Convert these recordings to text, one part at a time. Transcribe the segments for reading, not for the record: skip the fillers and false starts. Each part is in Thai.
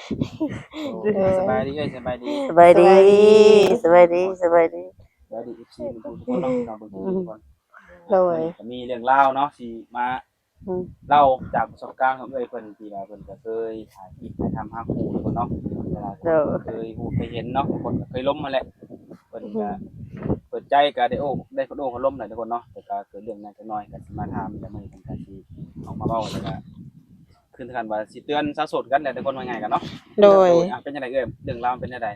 สบายดีสบายดีสบายดีสบายดีสบายดีสบายดีFC ทุกคนเนาะน้องเบิ่งทุกคนโดยก็มีเรื่องราวเนาะสิมาเล่าจากประสบการณ์ของเอ้ยเพิ่นที่ว่าเพิ่นก็เคยถ่ายคลิปถ่ายทำหาคู่ทุกคนเนาะหลายคนก็เคยฮู้เคยเห็นเนาะบางคนก็เคยล้มมาแหละเพิ่นก็เปิดใจก็ได้ได้คนโอ้คนล้มหลายทุกคนเนาะแต่ก็เกิดเรื่องนั้นจักหน่อยก็สิมาถามแล้วมื้อนี้เพิ่นก็สิออกมาเว้าแล้วก็ขึ้นกันว่าสิเตือนสาวโสดกันแหละทุกคนว่าไงกันเนาะโดยเป็นจังไดเอ้ยเรื่องราวมันเป็นจังได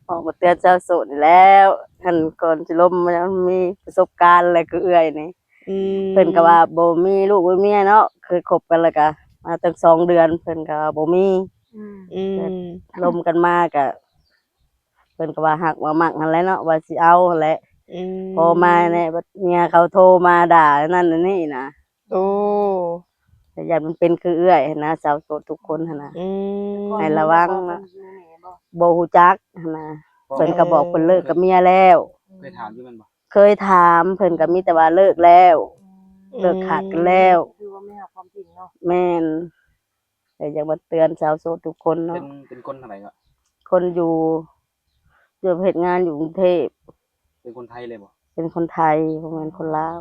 ออกมาเตือนเจ้าโสดแล้วท่านก่อนสิล้มมันมีประสบการณ์อะไรก็เอื้อยนี่เพิ่นก็ว่าบ่มีลูกบ่มีเมียเนาะเคยคบกันแล้วก็มาตั้ง2 เดือนเพิ่นก็บ่มีล้มกันมาก็เพิ่นก็ว่าฮักว่ามักนั่นแหละเนาะว่าสิเอาหั่นแหละพอมาเนี่ยบัดเมียเขาโทรมาด่านั่นนี่นะโอ้แต่ญาติมันเป็นคือเอื้อยหั้นนะสาวโสดทุกคนหั่นนะให้ระวังนะบ่ฮู้จักหั่นนะเพิ่นก็บอกเพิ่นเลิกกับเมียแล้วเคยถามอยู่แม่นบ่เคยถามเพิ่นก็มีแต่ว่าเลิกแล้วเลิกขาดกันแล้วคือว่าไม่หาความจริงเนาะแม่นแต่อยากมาเตือนชาวโสดทุกคนเป็เนาะนคนทางไหนก็คนอยู่เฮ็ดงานอยู่กรุงเทพเป็นคนไทยเลยบ่เป็นคนไทยบ่แม่นคนลาว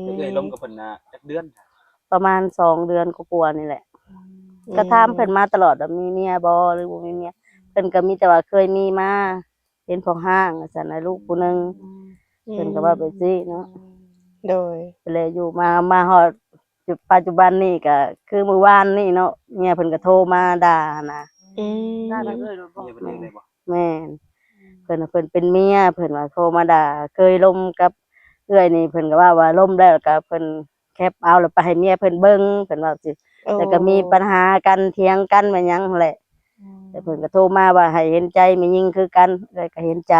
เคยล้มกับเพิ่นน่ะจักเดือนประมาณ2 เดือนกว่าๆนี่แหละก็ถามเพิ่นมาตลอดว่ามีเมียบ่หรือบ่มีเมียเพิ่นก็มีแต่ว่าเคยมีมาเป็นพ่อห้างว่าซั่นน่ะลูกผู้หนึงเพิ่นก็ว่าไปซี่เนาะโดยก็เลยอยู่มาฮอดจุดปัจจุบันนี้ก็คือเมื่อวานนี้เนาะเมียเพิ่นก็โทรมาด่านะได้เมียเลยบ่เมียเพิ่นเองเลยบ่แม่นเพิ่นว่าเพิ่นเป็นเมียเพิ่นว่าโทรมาด่าเคยล้มกับเอื้อยนี่เพิ่นก็ว่าล้มแล้วก็เพิ่นแคปเอาแล้วไปให้เมียเพิ่นเบิ่งเพิ่นว่าสิแล้วก็มีปัญหากันเถียงกันแม่นหยังนั่นแหละแต่เพิ่นก็โทรมาว่าให้เห็นใจแม่หญิงคือกันเอื้อยก็เห็นใจ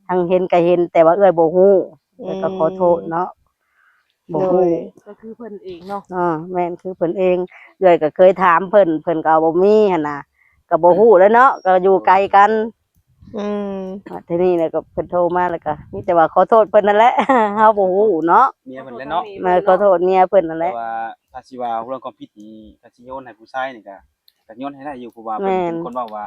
ทั้งเห็นก็เห็นแต่ว่าเอื้อยบ่ฮู้เอื้อยก็ขอโทษเนาะบ่ฮู้ก็คือเพิ่นเองเนาะแม่นคือเพิ่นเองเอื้อยก็เคยถามเพิ่นก็บ่มีหั่นน่ะก็บ่ฮู้แหล้วเนาะก็อยู่ไกลกันทีนี้เนี่ยก็เพิ่นโทรมาแล้วก็มีแต่ว่าขอโทษเพิ่นนั่นแหละเฮาบ่ฮู้เนาะเมียเพิ่นแหละเนาะมาขอโทษเมียเพิ่นนั่นแหแต่ละว่าถ้าสิว่าเรื่องความผิดนี่ถ้าสิโยนให้ผู้ชายนี่ก็โยนให้ได้อยู่เพราะว่าเพิ่นเป็นคนเว้าว่า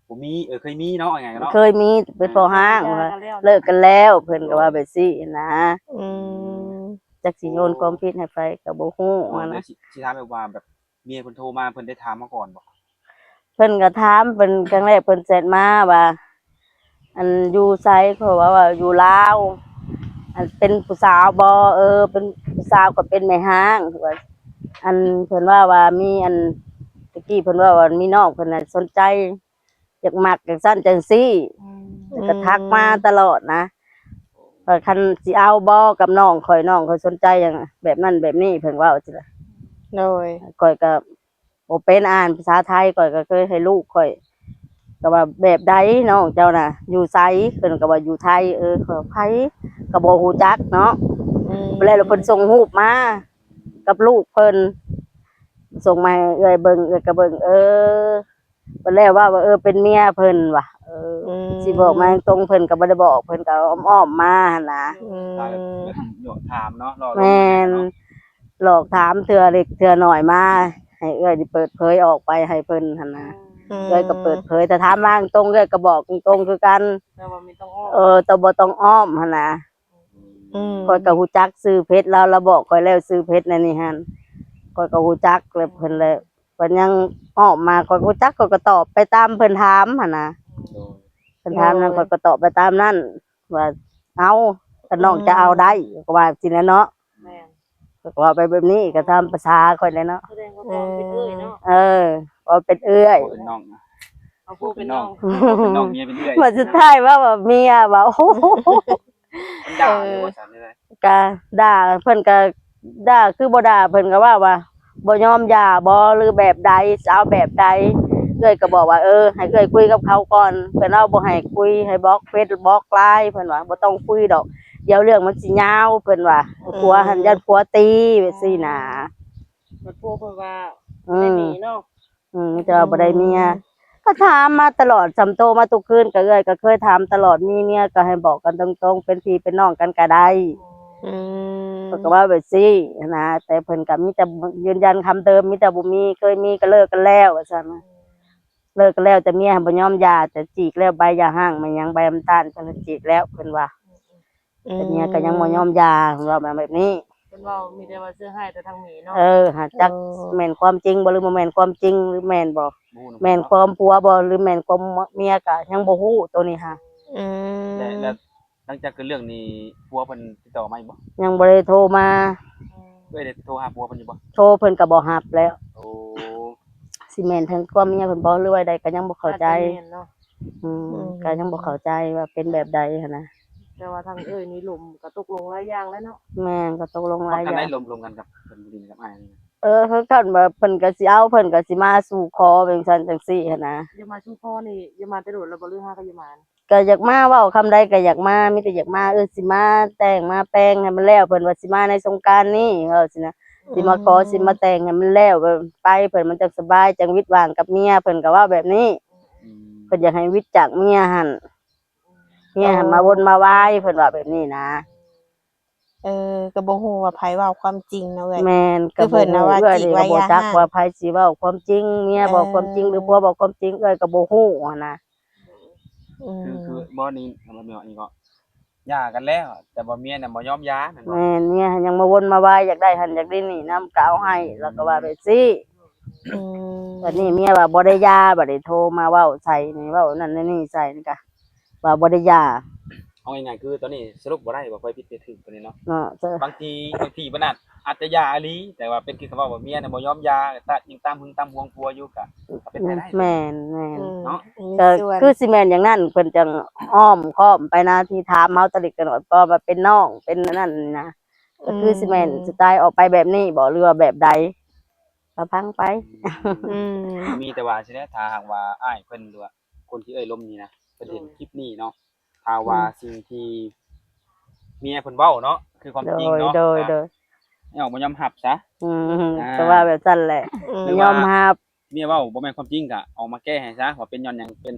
บ่มีเคยมีเนาะว่าไงเนาะเคยมีเป็นพ่อห้างว่าเลิกกันแล้วเพิ่นก็ว่าแบบซี่นะจักสิโยนความผิดให้ไผก็บ่ฮู้เดี๋ยนะวสิถามแบบว่าแบบเมียเพิ่นโทรมาเพิ่นได้ถามมาก่อนบ่เพิ่นก็ถามเพิ่นครั้งแรกเพิ่นแชทมาว่าอันอยู่ไสเขาว่าอยู่ลาวอันเป็นผู้สาวบ่เป็นผู้สาวก็เป็นแม่ห้างว่าอันเพิ่นว่ามีอันตะกี้เพิ่นว่ามีน้องเพิ่นน่ะสนใจอยากมักจังซั่นจังซี่ก็ทักมาตลอดนะว่าคันสิเอาบ่กับน้องข่อยน้องเขาสนใจหยังแบบนั้นแบบนี้เพิ่นว่าจังซี่โดยข่อยก็บ่เป็นอ่านภาษาไทยข่อยก็เคยให้ลูกข่อยก็ว่าแบบใดน้องเจ้าน่ะอยู่ไสเพิ่นก็ว่าอยู่ไทยเขาไผก็บ่ฮู้จักเนาะแล้วเพิ่นส่งรูปมากับลูกเพิ่นส่งมาให้เอื้อยเบิ่งเอื้อยก็เบิ่งเพิ่นแล้วว่าเป็นเมียเพิ่นว่ะสิบอกมาตรงเพิ่นก็บ่ได้บอกเพิ่นก็อ้อมๆมาหั่นนะตายแบบโยนถามเนาะรอลงแม่นเนาะหลอกถามเทื่อเล็กเทื่อน้อยมาให้เอื้อยนี่เปิดเผยออกไปให้เพิ่นหั่นนะเอื้อยก็เปิดเผยแต่ถามมาตรงเอื้อยก็บอกตรงคือกันแต่ว่าไม่ต้องอ้อมแต่บ่ต้องอ้อมหั่นนะข้อยก็ฮู้จักชื่อเพชรเราบอกข้อยแล้วชื่อเพชรนั่นนี่หั่นข้อยก็ฮู้จักแล้วเพิ่นเลยเพิ่นยังอ้อมมาข้อยก็ฮู้จักข้อยก็ตอบไปตามเพิ่นถามหั่นนะเพิ่นถามนั้นข้อยก็ตอบไปตามนั้นว่าเอาถ้าน้องจะเอาได้ก็ว่าสิแหละเนาะแม่นก็ว่าไปแบบนี้ก็ตามภาษาข้อยเลยเนาะแสดงว่าพ่อเป็นเอ้ยเนาะว่าเป็นเอื้อยเป็นน้องเอาผู้เป็นน้องเป็นน้องเมียเป็นเอื้อยว่าสุดท้ายว่าเมียว่าโอ้โห มันด่าเลยว่าซั่นได้ก็ด่าเพิ่นก็ด่าคือบ่ด่าเพิ่นก็ว่าบ่ยอมหย่าบ่หรือแบบใดสาวแบบใดเอ้อยก็บอกว่าให้เอ้อยคุยกับเขาก่อนเพิ่นเอาบ่ให้คุยให้บล็อกเฟซบล็อก LINE เพิ่นว่าบ่ต้องคุยดอกเดี๋ยวเรื่องมันสิยาวเพิ่นว่าผัวหันยันผัวตีแบบซี่น่ะมันพวกเพิ่นว่าไม่มีเนาะจะว่าบ่ได้เมียก็ถามมาตลอดสำโตมาทุกคืนก็เอ้อยก็เคยถามตลอดมีเมียก็ให้บอกกันตรงๆเป็นพี่เป็นน้องกันก็ได้เพิ่นก็ว่าแบบซี่นะแต่เพิ่นก็มีแต่ยืนยันคำเดิมมีแต่บ่มีเคยมีก็เลิกกันแล้วว่าซั่น เลิกกันแล้วแต่เมียบ่ยอมหย่าแต่จีกแล้วใบหย่าห้างมันยังใบน้ำตาลเพิ่นจีกแล้วเพิ่นว่าแต่เมียก็ยังบ่ยอมหย่าเพิ่นว่าแบบนี้ เพิ่นเว้ามีแต่ว่าซื้อให้แต่ทางหมีเนาะ หาจักแม่นความจริงบ่หรือบ่แม่นความจริงหรือแม่นบ่ บ่ฮู้ แม่นความผัวบ่หรือแม่นความเมียก็ยังบ่ฮู้ตัวนี้ค่ะ อืม แล้วหลังจากเกิดเรื่องนี้ผัวเพิ่นติดต่อมาอีกบ่ ยังบ่ได้โทรมา เอ้ยได้โทรหาผัวเพิ่นอยู่บ่ โทรเพิ่นก็บ่รับแล้ว โอ้ สิแม่นทั้งความเมียเพิ่นบ่หรือว่าใดก็ยังบ่เข้าใจ อจจะแม่นเนาะ ก็ยังบ่เข้าใจว่าเป็นแบบใดหันนะ แต่ว่าทางเอ้ยนี่หลุมก็ตกลงหลายอย่างแล้วเนาะ แม่นก็ตกลงห ว่า ลายอ กัน ย่า ได้ ง รวมกันกับเพิ่นบ่ดีกับอ้ายนี่นะ คือกันว่าเพิ่นก็สิเอาเพิ่นก็สิมาสู่ขอเป็นซั่นจังซี่หันนะ อย่ามาชูพ่อนี่อย่ามาแต่โดดแล้วบ่ลือหาก็อย่ามา ก็อยากมาเว้าคำใดก็อยากมามีแต่อยากมาสิมาแต่งมาแปลงให้มันแล้วเพิ่นว่าสิมาในสงกรานต์นี้สินะสิมาขอสิมาแต่งให้มันแล้วไปเพิ่นมันจักสบายจังวิตว่างกับเมียเพิ่นก็ว่าแบบนี้ อืม เพิ่นอยากให้วิตจากเมียหั่นเมียหันมาวนมาวายเพิ่นว่าแบบนี้นะ ก็บ่ฮู้ว่าไผเว้าความจริงเนาะเอ้ย แม่น คือเพิ่นน่ะว่า เอ้ย จิก นี่ ไว้ ก็บ่ อย่า จัก ห้าม ว่าไผสิเว้าความจริงเมียบอกความจริงหรือผัวบอกความจริงเอ้ยก็บ่ฮู้หันนะ คือบ่นี่บ่แม่นว่านี่ก็หย่ากันแล้ว แต่บ่เมียน่ะบ่ยอมหย่าแม่นบ่ แม่นเมียยังมาวนมาวายอยากได้หันอยากได้นี่นำก็เอาให้แล้วก็ว่าไปสิ อืม บัดนี้เมียว่าบ่ได้หย่าบัดนี้โทรมาเว้าใส่นี่เว้านั่นนี่ใส่นี่ก็ว่าบ่ได้หย่า เอาง่ายๆคือตอนนี้สรุปบ่ได้ว่าไปผิดไปถูกตัวนี้เนาะ เนาะเจ้อบ างทีเพิ่นอาจจะหย่าอีหลีแต่ว่าเป็นคือเขาเว้าว่าเมียน่ะบ่ยอมหย่ายังตามหึงตามหวงผัวอยู่ก็เป็นไปได้ แม่น เนาะ มี ก็ ส่วน คือสิแม่นอย่างนั้นเพิ่นจังอ้อมค้อมไปนะที่ถามเฮาตะลิกกันว่าก็ว่าเป็นน้องเป็นนั่นนะก็คือสิแม่นสไตล์ออกไปแบบนี้บ่หรือว่าแบบใดก็พังไป อืม มีแต่ว่าสิได้ถ้าหากว่าอ้ายเพิ่นหรือว่าคนที่เอ่ยล้มนี่นะเพิ่นเห็นคลิปนี้เนาะถ้าว่าสิ่งที่เมียเพิ่นเว้าเนาะคือความจริงเนาะ โดย ให้ออกมายอมรับซะ ก็ว่าแบบนั้นแหละ หรือ ย ว่า อมรับ เมียเว้าบ่แม่นความจริงก็ออกมาแก้ให้ซะว่าเป็นย้อนหยังเป็น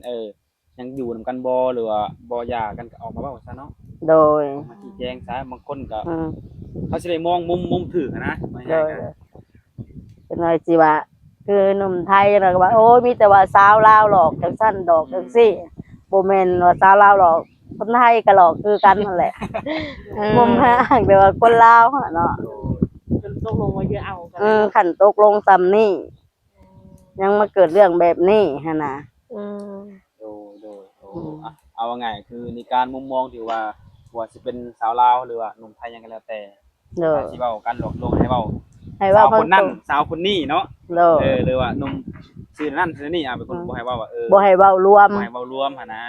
ยังอยู่นํกันบ่หรือว่าบ่หย่ากันก็ออกมาเว้าซะเนาะ โดย ออกมาชี้แจงซะบางคนก็ อืม เขาสิได้มองมุมถูกอะนะว่า โด ง่าย ย ๆก็ เป็นหน่อยสิว่าคือหนุ่มไทยน่ะก็ว่าโอ้ยมีแต่ว่าสาวลาวหลอกจังซั่นดอกจังซี่บ่แม่นว่าสาวลาวหลอกคนไทยก็หลอกคือกันนั่นแหละบ่แม่นแต่ว่าคนลาวหั่นเนาะ จนตกลงว่าอย่าเอากัน คันตกลงซ้ำนี่ยังมาเกิดเรื่องแบบนี้หั่นน่ะ อืม เอาว่าง่ายคือในการมุมมองที่ว่าสิเป็นสาวลาวหรือว่าหนุ่มไทยยังก็แล้วแต่ เด้อ สิเว้ากันหลอกลวงให้เว้า ให้ว่า สาวคนนั้นสาวคนนี้เนาะ เด้อ หรือว่าหนุ่มชื่อนั้นชื่อนี้เป็นคนบ่ให้เว้าว่าบ่ให้เว้ารวม บ่ให้เว้ารวมหั่นนะ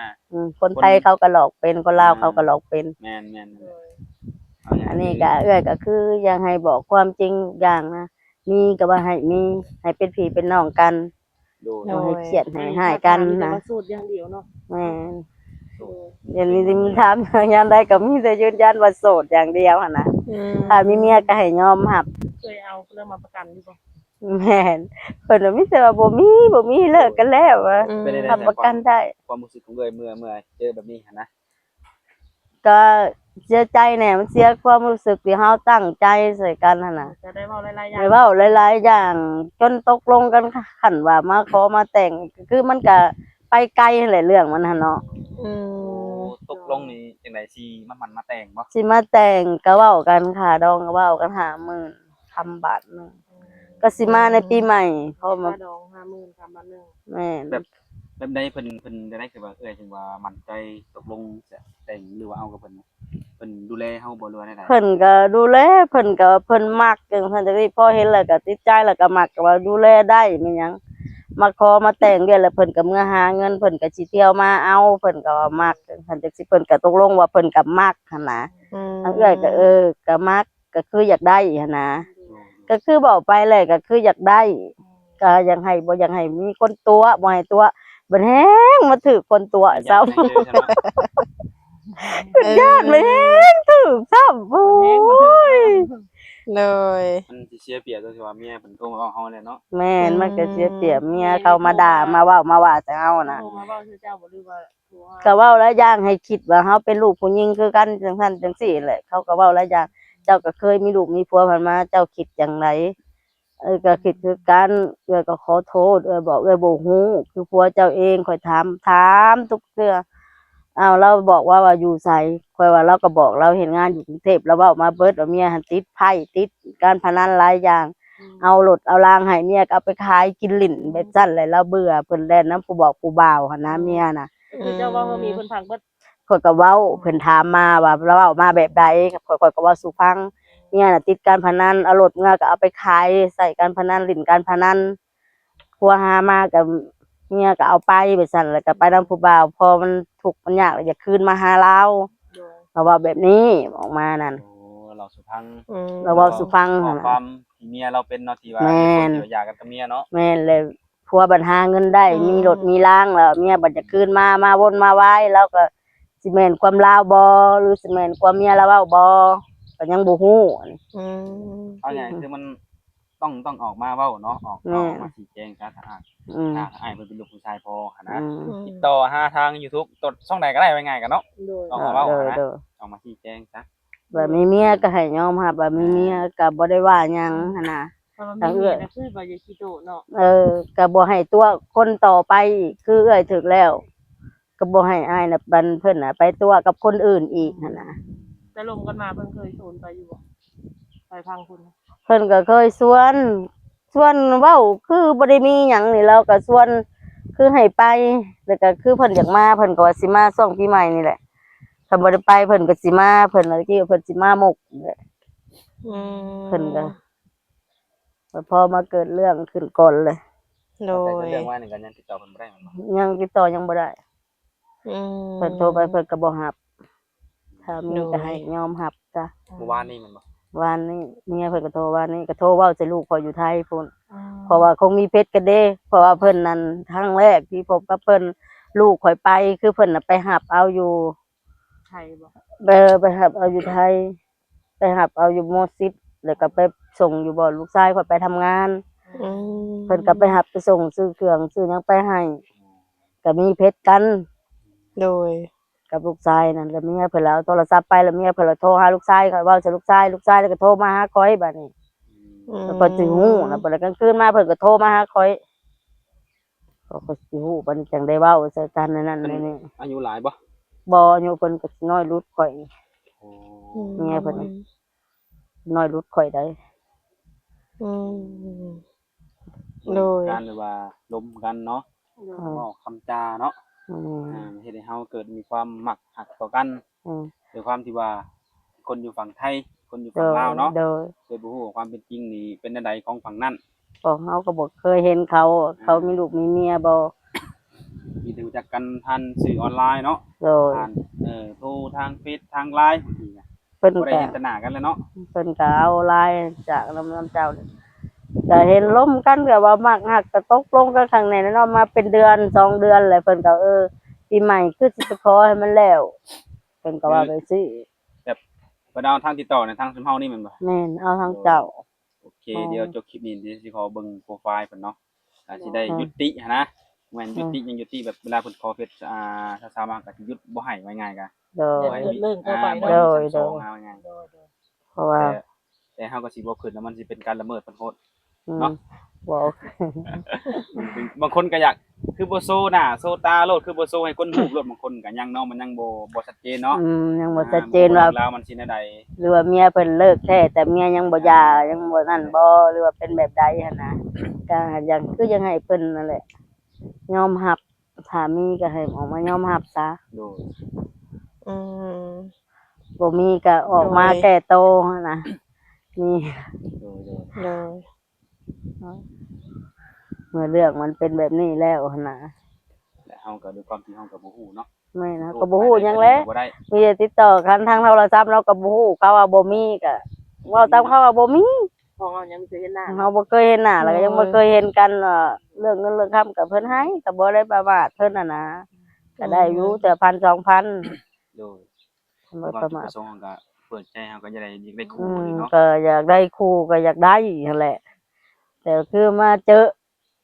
คนไทยเขาก็หลอกเป็นคนลาวเขาก็หลอกเป็น แม่นอันนี้ก็เอื้อยก็คืออยากให้บอกความจริงอย่างนะมีก็ว่าให้มีให้เป็นพี่เป็นน้องกัน ดู บ่ให้เครียดให้หายกันนะ มาสูตรอย่างเดียวเนาะ แม่นเดี๋ยวนี้มีถามยามใดก็มีแต่ยืนยันว่าโสดอย่างเดียวหั่นน่ะ อืม ถ้ามีเมียก็ให้ยอมรับ เคยเอาเรื่องมาประกันดีบ่ แม่นเพิ่นว่ามีแต่ว่าบ่มีเลิกกันแล้วว่า เป็นได้ ทำประกันได้ ความรู้สึกของเอ้ยเมื่อเจอแบบนี้หั่นนะ ก็เสียใจแหน่มันเสียความรู้สึกที่เฮาตั้งใจใส่กันหั่นน่ะ จะได้เว้าหลายๆอย่าง ไม่เว้าหลายๆอย่างจนตกลงกันขันว่ามาขอมาแต่งคือมันก็ไปไกลนั่นแหละเรื่องมันหั่นเนาะ อืม ตกลงนี่จังได๋สิมันมาแต่งบ่ สิมาแต่งก็เว้ากันค่ะดองก็เว้ากัน50,000ทำบาทหนึงก็สิมาในปีใหม่เพราะมา ค่าดอง50,000คำละนึง แม่น แบบใดเพิ่นได้คือว่าถึงว่ามั่นใจตกลงจะแต่งหรือว่าเอากับเพิ่นดูแลเฮาบ่หรือว่าได้ เพิ่นก็ดูแลเพิ่นมักจังซั่นจังซี่พอเห็นแล้วก็ติดใจแล้วก็มักก็ว่าดูแลได้แม่นหยังมาขอมาแต่งเดือนแล้วเพิ่นก็เมื่อหาเงินเพิ่นก็สิเที่ยวมาเอาเพิ่นก็ว่ามักจังซั่นจังซี่เพิ่นก็ตกลงว่าเพิ่นก็มักหั่นน่ะ ทางเอื้อยก็ก็มักก็คืออยากได้หั่นนะก็คือบอกไปเลยก็คืออยากได้ก็อยังให้บ่อยากให้มีคนตัวบ่ให้ตัวบัดแฮงมาถือคนตัวเซ้าญาติมันแฮงถือซ้ำโอ้ย เลย มันสิเสียเปรียบตรงที่ว่าเมียเพิ่นโทรมาเว้าเฮาเลยเนาะ แม่นมันก็เสียเปรียบเมียเขามาด่ามาเว้ามาว่าแต่เฮาน่ะ โทรมาเว้าชื่อเจ้าบ่หรือว่าโทรหา ก็เว้าหลายอย่างให้คิดว่าเฮาเป็นลูกผู้หญิงคือกันจังซั่นจังซี่แหละเขาก็เว้าหลายอย่างเจ้าก็เคยมีลูกมีผัวผ่านมาเจ้าคิดจังได ก็คิดคือกันก็ขอโทษบอกบ่ฮู้คือผัวเจ้าเองข่อยถามทุกเทื่ออ้าวเราบอกว่าอยู่ไสข่อยว่าเราก็บอกเราเฮ็ดงานอยู่กรุงเทพแล้วเว้ามาเบิดว่าเมียหันติดไพ่ติดการพนันหลายอย่างเอารถเอารางให้เมียก็เอาไปขายกินลิ้นแบบซั่นแหละเราเบื่อเพิ่นแล่นน้ำผู้บอกผู้บ่าวหั่นนะเมียน่ะ คือเจ้าว่ามีเพิ่นฟังเบิด ข่อยก็เว้าเพิ่นถามมาว่าเราเว้ามาแบบใดข่อยก็เว้าสู่ฟังเนี่ยน่ะติดการพนันเอารถเมื่อก็เอาไปขายใส่การพนันลิ้นการพนันผัวหามาก็เมียก็เอาไปซั่นแล้วก็ไปนำผู้บ่าวพอมันทุกข์มันยากแล้วอยากคืนมาหาเรา โดย เราเว้าแบบนี้ออกมานั่น โอ้เราสุพัง เราเว้าสู่ฟัง ขอ หั่น ควา น่ะ มที่เมียเราเป็นเนาะที่ว่า แม่น คนที่ว่าหย่ากันกับเมียเนาะ แม่นเลยผัวบัดหาเงินได้มีรถมีร่างแล้วเมียบัดจะคืนมาวนมาไว้แล้วก็สิแม่นความลาวบ่หรือสิแม่นความเมียเราเว้าบ่ก็ยังบ่ฮู้ เอาไงคือมันต้องออกมาเว้าเนาะออกมาชี้แจงซะถ้าอ้ายเพิ่นเป็นลูกผู้ชายพอหั่นนะติดต่อหาทาง YouTube ตดช่องใดก็ได้ว่าง่ายกันเนาะ โดย ออกมาเว้าหั่นนะ เด้อ ออกมาชี้แจงซะ ว่ามีเมียก็ให้ยอมรับว่ามีเมียก็บ่ได้ว่าหยังหั่นน่ะ เพราะว่ามีเมียน่ะคือบ่อยากคิโตเนาะ ก็บ่ให้ตัวคนต่อไปอีกคือเอ้อยถึกแล้วก็บ่ให้อ้ายน่ะบันเพิ่นน่ะไปตัวกับคนอื่นอีกหั่นน่ะ แต่ลมกันมาเพิ่นเคยโซนไปอยู่บ่ไปพังคุณ เพิ่นก็เคยชวนเว้าคือบ่ได้มีหยังนี่แล้วก็ชวนคือให้ไปแล้วก็คือเพิ่นอยากมาเพิ่นก็ว่าสิมาช่วงปีใหม่นี่แหละถ้าบ่ได้ไปเพิ่นก็สิมาเพิ่นว่ากี้เพิ่นสิมาหมกเพิ่นก็พอมาเกิดเรื่องขึ้นก่อนเลย โด แต่ ย เรื่องว่านี่ก็ยังติดต่อเพิ่นบ่ได้แม่นบ่ ยังติดต่อยังบ่ได้เพิ่นโทรไปเพิ่นก็บ่รับถ้ามีก็ให้ยอมรับจ้ะ เมื่อวานนี่แม่นบ่ วันนี้เมียเพิ่นก็โทรวันนี้ก็โทรเว้าใส่ลูกพออยู่ไทยพุ่นเพราะว่าคงมีเพชรกันเด้เพราะว่าเพิ่นนั่นครั้งแรกที่พบกับเพิ่นลูกข่อยไปคือเพิ่นน่ะไปหับเอาอยู่ ไทยบ่ ไปหับเอาอยู่ไทยไปหับเอาอยู่โมซิดแล้วก็ไปส่งอยู่บ่ลูกชายข่อยไปทำงานเพิ่นก็ไปหับไปส่งซื้อเครื่องซื้อหยังไปให้ก็มีเพชรกัน โดย กับลูกชายนั่นแล้วเมียเพิ่นแล้วโทรศัพท์ไปแล้วเมียเพิ่นแล้วโทรหาลูกชายข่อยเว้าใส่ลูกชายแล้วก็โทรมาหาข่อยบัดนี้ แล้วก็สิฮู้นะเพิ่นแล้วกลางคืนมาเพิ่นก็โทรมาหาข่อยก็สิฮู้เพิ่นจังได้เว้าใส่กันนั่นนี่ อายุหลายบ่ บ่อายุเพิ่นก็สิน้อยรุดข่อย โอ้ เมียเพิ่น น้อยรุดข่อยได้ โดย การหรือว่าล้มกันเนาะเว้าคำจาเนาะ อืม เฮ็ดให้เฮาเกิดมีความมักหักต่อกัน อืม ด้วยความที่ว่าคนอยู่ฝั่งไทยคนอยู่ฝั่งลาวเนาะ โดย เลยบ่ฮู้ว่าความเป็นจริงนี่เป็นจังไดของฝั่งนั้น ก็เฮาก็บ่เคยเห็นเขามีลูกมีเมียบ่ มีแต่รู้จักกันผ่านสื่อออนไลน์เนาะ โดย ผ่านโทรทางเฟซทาง LINE บางทีก็ เพิ่น บ่ได้ ก็ เห็นแต่หน้ากันเลยเนาะ เอาลายจากน้ำเจ้านี่ก็เห็นล้มกันก็ว่ามักหักก็ตกลงกันข้างในนั้นเนาะมาเป็นเดือน2 เดือนแล้วเพิ่นก็ปีใหม่คือสิไปขอให้มันแล้วเพิ่นก็ว่าไปสิ เพิ่นเอาทางติดต่อในทางซุมเฮานี่แม่นบ่ แม่นเอาทางเจ้า โอเคเดี๋ยวจบคลิปนี้เดี๋ยวสิขอเบิ่งโปรไฟล์เพิ่นเนาะสิได้ยุติหันนะแม่นยุติยังยุติแบบเวลาเพิ่นขอเฟซสาวๆมาก็สิหยุดบ่ให้ไว้ง่ายก็ โดย เรื่องเข้าไป บ่ เนาะ ให้มี2เอาง่าย โดย เพราะว่า แต่เฮาก็สิบ่ขึ้นแล้วมันสิเป็นการละเมิดเพิ่นโพด อืม เนาะ บอก บางคนก็อยากคือบ่โซหน้าโซตาโลดคือบ่โซให้คนฮู้โลดบางคนก็ยังเนาะมันยังบ่ชัดเจนเนาะ ยังบ่ชัดเจนว่า แล้วมันสิแนวใด หรือว่าเมียเพิ่นเลิกแท้แต่เมียยังบ่หย่ายังบ่นั่นบ่หรือว่าเป็นแบบใดหั่นนะก็ยังคือยังให้เพิ่นนั่นแหละยอมรับถ้ามีก็ให้ออกมายอมรับซะ โดย อืม บ่มีก็ออกมาแก้โตหั่นนะนี่ โดย โดย เมื่อเรื่องมันเป็นแบบนี้แล้วหั่นนะ และเฮาก็ด้วยความที่เฮาก็บ่ฮู้เนาะ ไม่นะก็บ่ฮู้หยังแหละ บ่ได้ มีแต่ติดต่อกันทางโทรศัพท์เราก็บ่ฮู้เขาว่าบ่มีก็เว้าตามเขาว่าบ่มี ของเรายังบ่เคยเห็นหน้า เราบ่เคยเห็นหน้าแล้วก็ยังบ่เคยเห็นกันเรื่องเงินเรื่องคำกับเพิ่นให้ก็บ่ได้ประมาทเพิ่นน่ะนะก็ได้อยู่แต่1,000 2,000 โดย บ่ ความ ประ จุด มา ป ท ระสงค์ของก็เปิดใจเขาก็จะได้อยากได้คู่นี่เนาะ ก็อยากได้คู่ก็อยากได้นั่นแหละ แต่คือมาเจอ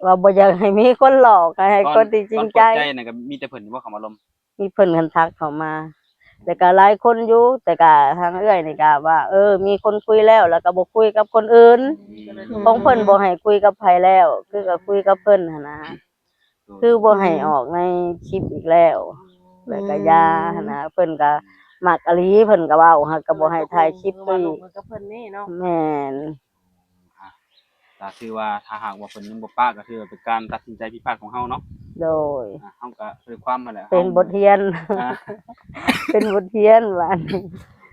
ว่าบ่อยากให้มีคนหลอกให้คนที่จริงใจ ตอนเปิดใจน่ะก็มีแต่เพิ่นที่บ่เข้ามาลม มีเพิ่นคันทักเข้ามา แต่ก็หลายคนอยู่แต่ก็ทางเอื้อยนี่ก็ว่ามีคนคุยแล้วแล้วก็บ่คุยกับคนอื่นของเพิ่นบ่ให้คุยกับไผแล้วคือก็คุยกับเพิ่นหั่นนะคือบ่ให้ออกในคลิปอีกแล้วแล้วก็อย่าหั่นนะเพิ่นก็มักอหลีเพิ่นก็เว้าฮะก็บ่ให้ถ่ายคลิป มา คุย ลงมือกับเพิ่นนี่เนาะ แม่น ก็คือว่าถ้าหากว่าเพิ่นยังบ่ปะก็คือเป็นการตัดสินใจผิดพลาดของเฮาเนาะ โดย เฮาก็ด้วยความนั่นแหละ เป็นบทเรียน อ่า เป็นบทเรียนว่าอันนี้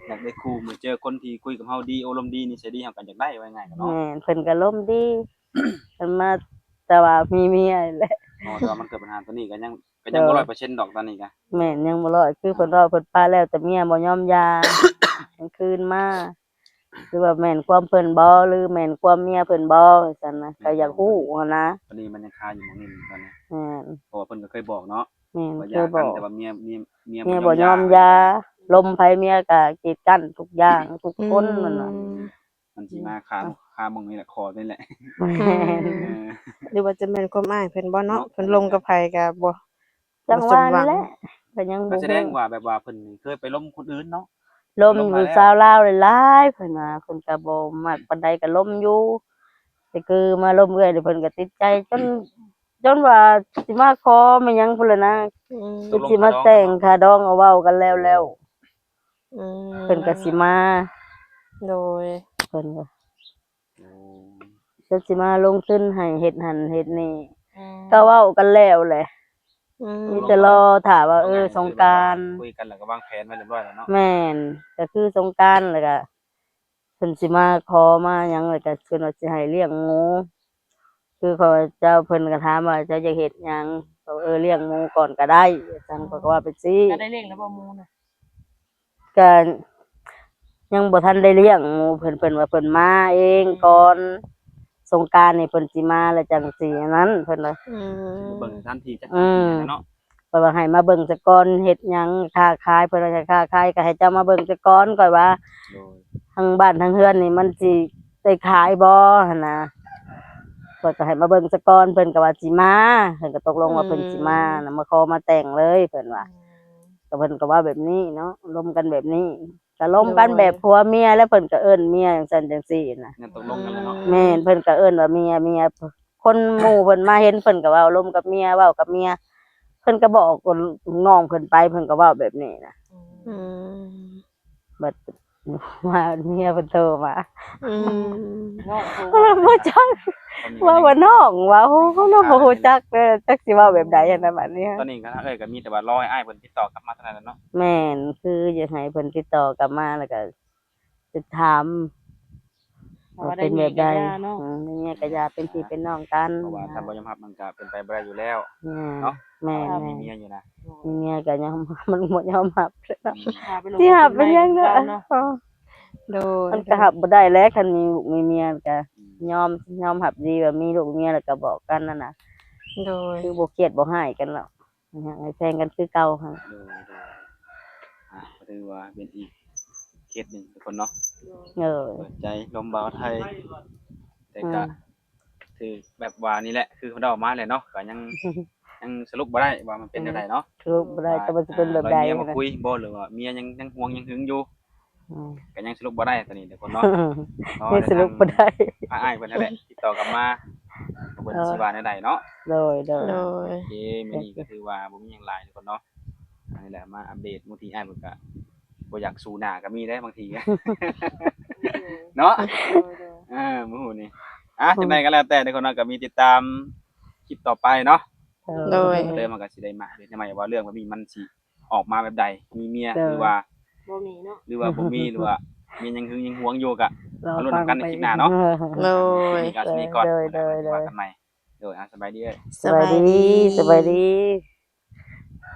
อยากได้ครูเหมือนเจอคนที่คุยกับเฮาดีอารมณ์ดีนิสัยดีเฮาก็อยากได้ว่าง่ายๆก็เนาะ แม่นเพิ่นก็ล่มดี เพิ่นมาแต่ว่ามีเมียนี่แหละ แต่ว่ามันเกิดปัญหาตัวนี้ก็ยังบ่100%ดอกตอนนี้ก็ แม่นยังบ่รอดคือเพิ่นรอเพิ่นปาแล้วแต่เมียบ่ยอมหย่า กลางคืนมาหรือว่าแม่นความเพิ่นบ่หรือแม่นความเมียเพิ่นบ่ว่าซั่นนะก็อยากฮู้หั้นนะ ตอนนี้มันยังคาอยู่หม้องนี้ตอนนี้ แม่น เพราะว่าเพิ่นก็เคยบอกเนาะ แม่น ว่าอ เค ยาย ก บ กัน อก แต่ว่าเมีย เมียบ่ยอมหย่าลมไผเมียก็กีดกันทุกอย่างทุกคนนั่นน่ะ มันสิมาคาหม้องนี้แหละคอนี่แหละ แม่น เออ หรือว่าจะแม่นความอ้ายเพิ่นบ่เนาะ เนาะ เพิ่นลงกับไผก็บ่ จังหว่านี่แหละก็ยัง ก็ บ่ แสดงว่าแบบว่าเพิ่นนี่เคยไปล้มคนอื่นเนาะ ลมอยู่สาวลาวหลายๆเพิ่นว่าเพิ่นก็บ่มักปานใดก็ลมอยู่แต่คือมาลมเอื้อยนี่เพิ่นก็ติดใจจนว่าสิมาขอมาหยังพุ่นล่ะนะ อืม สิมาแต่งค่าดองเอาเว้ากันแล้ว อืม เพิ่นก็สิมา โดย เพิ่นก็ โอ้ จะสิมาลงทุนให้เฮ็ดหั่นเฮ็ดนี่ อืม ก็เว้ากันแล้วแหละ อืม มีแต่รอถ้าว่าสงกรานต์ คุยกันแล้วก็วางแผนไว้เรียบร้อยแล้วเนาะ แม่นก็คือสงกรานต์แล้วก็เพิ่นสิมาขอมาหยังแล้วก็เพิ่นว่าสิให้เลี้ยงหมูคือเขาเจ้าเพิ่นก็ถามว่าเจ้าจะเฮ็ดหยังก็เลี้ยงหมูก่อนก็ได้ซั่นเพิ่นก็ว่าไปสิ ก็ได้เลี้ยงแล้วบ่หมูน่ะ ก็ยังบ่ทันได้เลี้ยงหมูเพิ่นว่าเพิ่นมาเองก่อนสงกรานต์นี่เพิ่นสิมาแล้วจังสิอันนั้นเพิ่นว่า อืม เบิ่งทันทีจัก อื ทัน ม ทีเนาะ เพิ่นว่าให้มาเบิ่งซะก่อนเฮ็ดหยังค้าขายเพิ่นว่าจะค้าขายก็ให้เจ้ามาเบิ่งซะก่อนก่อนว่า โดย ทั้งบ้านทั้งเฮือนนี่มันสิได้ขายบ่หั่นนะเพิ่นก็ให้มาเบิ่งซะก่อนเพิ่นก็ว่าสิมาเพิ่นก็ตกลงว่าเพิ่นสิมานะมาขอมาแต่งเลยเพิ่นว่าก็เพิ่นก็ว่าแบบนี้เนาะล้มกันแบบนี้ก็ล้มกันแบบผัวเมียแล้วเพิ่นก็เอิ้นเมียจังซั่นจังซี่น่ะ งั้นตกลงกันแล้วเนาะ แม่นเพิ่นก็เอิ้นว่าเมียคนหมู่เพิ่นมาเห็นเพิ่นก็เว้าล้มกับเมียเว้ากับเมียเพิ่นก็บอกกับน้องเพิ่นไปเพิ่นก็เว้าแบบนี้นะ อืม บัดว่าเมียเพิ่นโทรมา อืม น้องโทร บ่จักว่าน้องว่าโอ้น้องบ่ฮู้จักเด้อจักสิเว้าแบบใดอันนั้นบัดนี้ ตอนนี้ก็ก็มีแต่ว่ารอให้อ้ายเพิ่นติดต่อกลับมาเท่านั้นแหละเนาะ แม่นคืออยากให้เพิ่นติดต่อกลับมาแล้วก็จะถาม ว่า ว่า ได้ เป็น มี แบบใด กันยาเนาะ เนี่ยก็อย่าเป็นพี่เป็นน้องกัน เพราะว่าถ้าบ่ยอมรับมันก็เป็นไปบ่ได้อยู่แล้ว เนาะแม่ เพราะว่า แม่ มีเมียอยู่นะ มีเมียก็ยังมันบ่ยอมรับเนาะ พาไปลง สิหับเป็นยังเนาะ เนาะ โดย มันก็หับบ่ได้แล้วคันมีลูกมีเมียก็ยอมหับดีว่ามีลูกมีเมียแล้วก็บอกกันนั่นน่ะ โดย คือบ่เครียดบ่ให้กันหรอกให้แฟนกันคือเก่าหั่น โดยก็ถือว่าเป็นอีกเคสหนึงทุกคนเนาะ เออ เปิดใจลมบ่าวไทย แต่ก็คือแบบว่านี่แหละคือเขาเดามาแหละเนาะก็ยังสรุปบ่ได้ว่ามันเป็นจังไดเนาะ คือบ่ได้ก็มันสิเป็นแบบใด เมียมา นะ คุยบ่หรือว่าเมียยังห่วงยังหึงอยู่ อืม ก็ยังสรุปบ่ได้ตอนนี้ทุกคนเนาะ นี่สรุปบ่ได้ พาอ้ายเพิ่นนั่นแหละติดต่อกลับมาเพิ่นสิว่าแนวใดเนาะ โดย โดย โอเคมื้อนี้ก็ถือว่าบ่มีหยังหลายทุกคนเนาะอันนี้แหละมาอัปเดตบางทีอ้ายเพิ่นก็บ่อยากสู้หน้าก็มีได้บางที เนาะมื้อนี้จังไดก็แล้วแต่ทุกคนเนาะก็มีติดตามคลิปต่อไปเนาะ โดย เติมมันก็สิได้มาเดี๋ยวทำไมว่าเรื่องแบบนี้มันสิออกมาแบบใดมีเมีย เออ หรือว่า บ่มีเนาะ บ่มีหรือว่าเมียยังหึงยังหวงอยู่ก็ เรา มาลุ้น ฟัง กันในคลิปหน้าเนาะ โดย มีการสมีก่อน โดย ว่ากันใหม่โดยสบายดีเอ้ย สบายดี